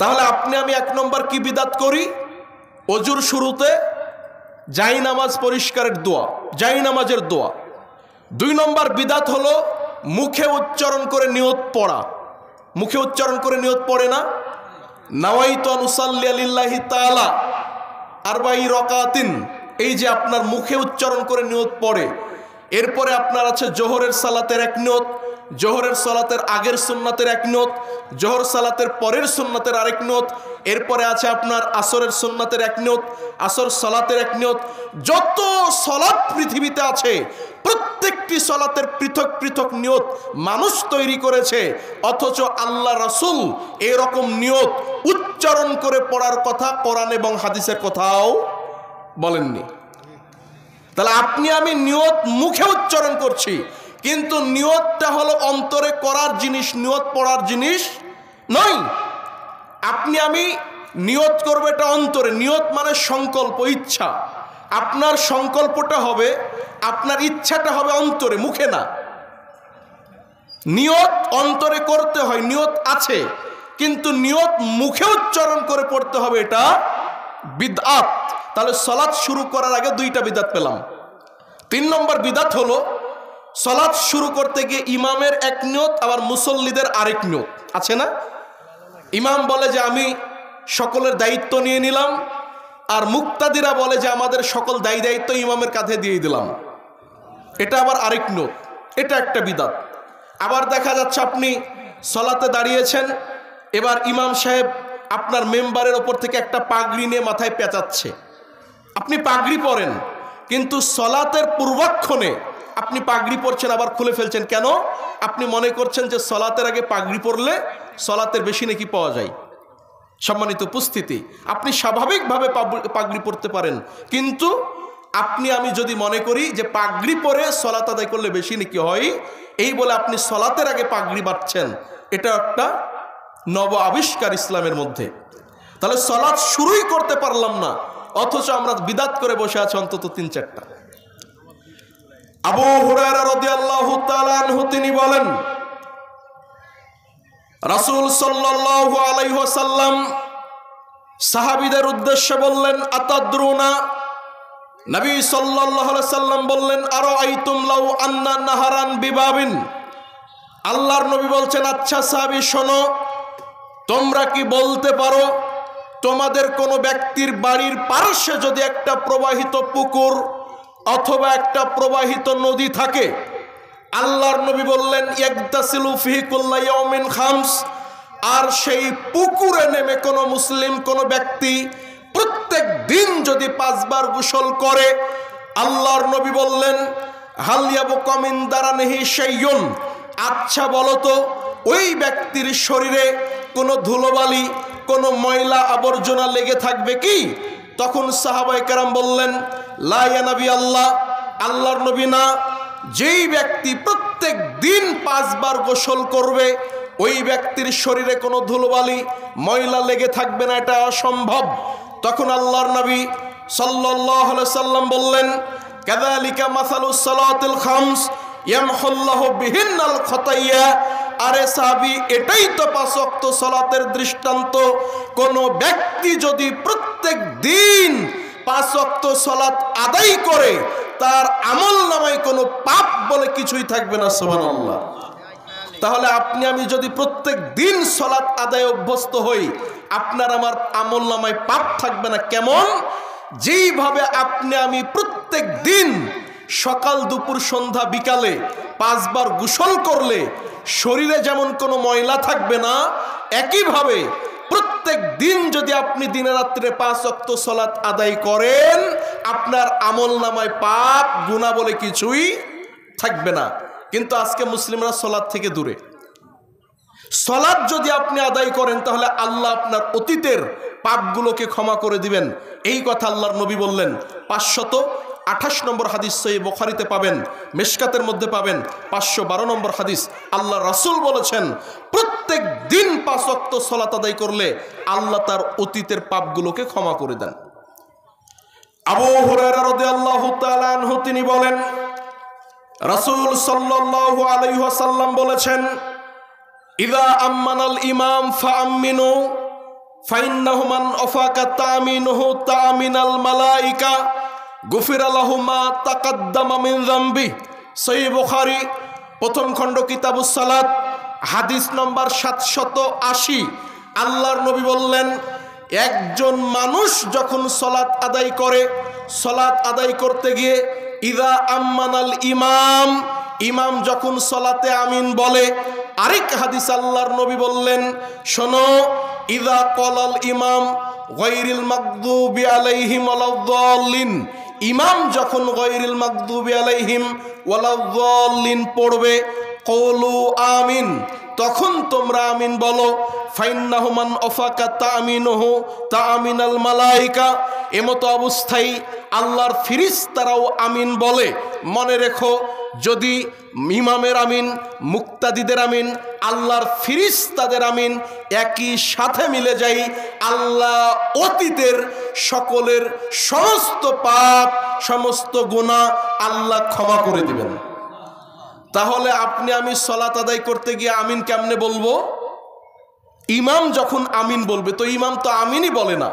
তাহলে আপনি আমি এক নম্বর কি বিদাত করি? অজুর শুরুতে জাই নামাজ পরিষ্কারের দোয়া, জাই নামাজের দোয়া। 2 নম্বর বিদাত হলো মুখে উচ্চারণ করে নিয়ত পড়া। মুখে উচ্চারণ করে নিয়ত পড়ে না? নাওয়াইতু আন উসাল্লি লিল্লাহি তাআলা আরবাঈ রাকাতিন, এই যে আপনার মুখে উচ্চারণ করে নিয়ত পড়ে। এরপরে আপনার আছে জোহরের সালাতের এক নিয়ত, জোহরের সালাতের আগের সুন্নাতের এক নিয়ত, জোহর সালাতের পরের সুন্নাতের আরেক নিয়ত। এরপরে আছে আপনার আসরের সুন্নাতের এক নিয়ত, আসর সালাতের এক নিয়ত। যত সালাত পৃথিবীতে আছে প্রত্যেকটি সালাতের পৃথক পৃথক নিয়ত মানুষ তৈরি করেছে, অথচ আল্লাহ রাসূল এরকম নিয়ত উচ্চারণ করে পড়ার কথা কোরআন এবং হাদিসের কোথাও বলেননি। তাহলে আপনি আমি নিয়ত মুখে উচ্চারণ করছি, কিন্তু নিয়তটা হলো অন্তরে করার জিনিস, নিয়ত পড়ার জিনিস নয়। আপনি আমি নিয়ত করবো এটা অন্তরে। নিয়ত মানে সংকল্প, ইচ্ছা। আপনার সংকল্পটা হবে, আপনার ইচ্ছাটা হবে অন্তরে, মুখে না। নিয়ত অন্তরে করতে হয়, নিয়ত আছে, কিন্তু নিয়ত মুখে উচ্চারণ করে পড়তে হবে, এটা বিদআত। তাহলে সালাত শুরু করার আগে 2টা বিদআত পেলাম। 3 নম্বর বিদআত হলো সালাত শুরু করতে গিয়ে ইমামের এক নিয়ত আবার মুসল্লিদের আরেক নিয়ত আছে না? ইমাম বলে যে আমি সকলের দায়িত্ব নিয়ে নিলাম, আর মুক্তাদিরা বলে যে আমাদের সকল দায়িত্ব ইমামের কাঁধে দিয়ে দিলাম, এটা আবার আরেক নিয়ত, এটা একটা বিদআত। আবার দেখা যাচ্ছে আপনি সালাতে দাঁড়িয়েছেন, এবার ইমাম সাহেব আপনার মেম্বারের ওপর থেকে একটা পাগড়ি নিয়ে মাথায় পেঁচাচ্ছে। আপনি পাগড়ি পরেন, কিন্তু সালাতের পূর্বক্ষণে আপনি পাগড়ি পরছেন আবার খুলে ফেলছেন। কেন? আপনি মনে করছেন যে সালাতের আগে পাগড়ি পরলে সালাতের বেশি নেকি পাওয়া যায়। সম্মানিত উপস্থিতি, আপনি স্বাভাবিকভাবে পাগড়ি পরতে পারেন, কিন্তু আপনি আমি যদি মনে করি যে পাগড়ি পরে সালাত আদায় করলে বেশি নেকি হয়, এই বলে আপনি সালাতের আগে পাগড়ি বাঁধছেন, এটা একটা নব আবিষ্কার ইসলামের মধ্যে। তাহলে সালাত শুরুই করতে পারলাম না, অথচ আমরা বিদআত করে বসে আছি অন্তত 3-4টা। আবু হুরায়রা রাদিয়াল্লাহু তাআলা আনহু তিনি বলেন, রাসূল সাল্লাল্লাহু আলাইহি ওয়াসাল্লাম সাহাবীদের উদ্দেশ্যে বললেন, আতাদরুনা, নবী সাল্লাল্লাহু আলাইহি ওয়াসাল্লাম বললেন, আরাআইতুম লাউ আন্না নাহারান বিবাবিন। আল্লাহর নবী বলছেন, আচ্ছা সাহাবী শোনো, তোমরা কি বলতে পারো তোমাদের কোনো ব্যক্তির বাড়ির পার্শ্বে যদি একটা প্রবাহিত পুকুর অথবা একটা প্রবাহিত নদী থাকে, আল্লাহর নবী বললেন, ইয়াগতাসিলু ফিহি কুল্লা ইয়াউমিন খামস, আর সেই পুকুরে নেমে কোনো মুসলিম কোনো ব্যক্তি প্রত্যেক দিন যদি 5 বার গোসল করে, আল্লাহর নবী বললেন, হাল ইয়াবকা মিন দারানিহি শাইউন, আচ্ছা বলো তো ওই ব্যক্তির শরীরে কোনো ধুলোবালি কোনো ময়লা আবর্জনা লেগে থাকবে কি? তখন সাহাবায়ে কেরাম বললেন, লা ইয়া নবী আল্লাহ, আল্লাহর নবী না, যেই ব্যক্তি প্রত্যেক দিন 5 বার গোসল করবে ওই ব্যক্তির শরীরে কোনো ধুলোবালি ময়লা লেগে থাকবে না, এটা অসম্ভব। তখন আল্লাহর নবী সাল্লাল্লাহু আলাইহি সাল্লাম বললেন, কাযালিকা মাসালুস সালাতিল খামস ইয়ামহুল্লাহু বিহিন্নাল খাতায়া। আরে সাহাবী, এটাই তো 5 ওয়াক্ত সালাতের দৃষ্টান্ত। কোন ব্যক্তি যদি প্রত্যেক দিন 5 ওয়াক্ত সালাত আদায় করে, তার আমলনামায় কোনো পাপ বলে কিছুই থাকবে না। সুবহানাল্লাহ। তাহলে আপনি আমি যদি প্রত্যেক দিন সালাত আদায় অভ্যস্ত হই, আপনার আমার আমলনামায় পাপ থাকবে না। কেমন? যেইভাবে আপনি আমি প্রত্যেক দিন সকাল দুপুর সন্ধ্যা বিকালে 5 বার গোসল করলে শরীরে যেমন কোনো ময়লা থাকবে না, একইভাবে প্রত্যেক দিন যদি আপনি দিনে রাত্রে 5 ওয়াক্ত সালাত আদায় করেন, আপনার আমলনামায় পাপ গুনাহ বলে কিছুই থাকবে না। কিন্তু আজকে মুসলিমরা সালাত থেকে দূরে। সালাত যদি আপনি আদায় করেন, তাহলে আল্লাহ আপনার অতীতের পাপগুলোকে ক্ষমা করে দিবেন। এই কথা আল্লাহর নবী বললেন। 528 নম্বর হাদিস সহিহ বুখারীতে পাবেন, মিশকাতের মধ্যে পাবেন 512 নম্বর হাদিস। আল্লাহ রাসূল বলেছেন, প্রত্যেক দিন 5 ওয়াক্ত সালাত আদায় করলে আল্লাহ তার অতীতের পাপগুলোকে ক্ষমা করে দেন। আবু হুরায়রা রাদিয়াল্লাহু তাআলা আনহু তিনি বলেন, রাসূল সাল্লাল্লাহু আলাইহি ওয়াসাল্লাম বলেছেন, ইযা আম্মানাল ইমাম ফাআম্মিনু ফাইন্নাহু মান আফাকা তামিনুহু তামিনাল মালাইকা গুফিরা লাহু মা তাকাদ্দামা মিন যামবি। সহিহ বুখারী প্রথম খণ্ড কিতাবুস সালাত হাদিস নম্বর 780। আল্লাহর নবী বললেন, একজন মানুষ যখন সালাত আদায় করে, সালাত আদায় করতে গিয়ে ইদা আম্মানাল ইমাম, ইমাম যখন সালাতে আমিন বলে। আরেক হাদিস আল্লাহর নবী বললেন, শোনো, ইদা ক্বালাল ইমাম গায়রিল মাগদুবি আলাইহিম ওয়ালাদ-দাল্লিন, ইমাম যখন গায়রিল মাগদুবি আলাইহিম ওয়ালাদ-দাল্লিন পড়বে, ক্বালু আমিন, তখন তোমরা আমিন বলো। ফাইন্নাহু মান আফাকা তামিনুহু তামিনাল মালাইকা, এমতো অবস্থায় আল্লাহর ফেরেশতারাও আমিন বলে। মনে রেখো, যদি ইমামের আমিন, মুক্তাদিদের আমিন, আল্লাহর ফেরেশতাদের আমিন একই সাথে মিলে যায়, আল্লাহ অতীতের সকলের সমস্ত পাপ, সমস্ত গুনাহ আল্লাহ ক্ষমা করে দিবেন। তাহলে আপনি আমি সালাত আদায় করতে গিয়ে আমিন কেমনে বলবো? ইমাম যখন আমিন বলবে, তো ইমাম তো আমিনই বলে না।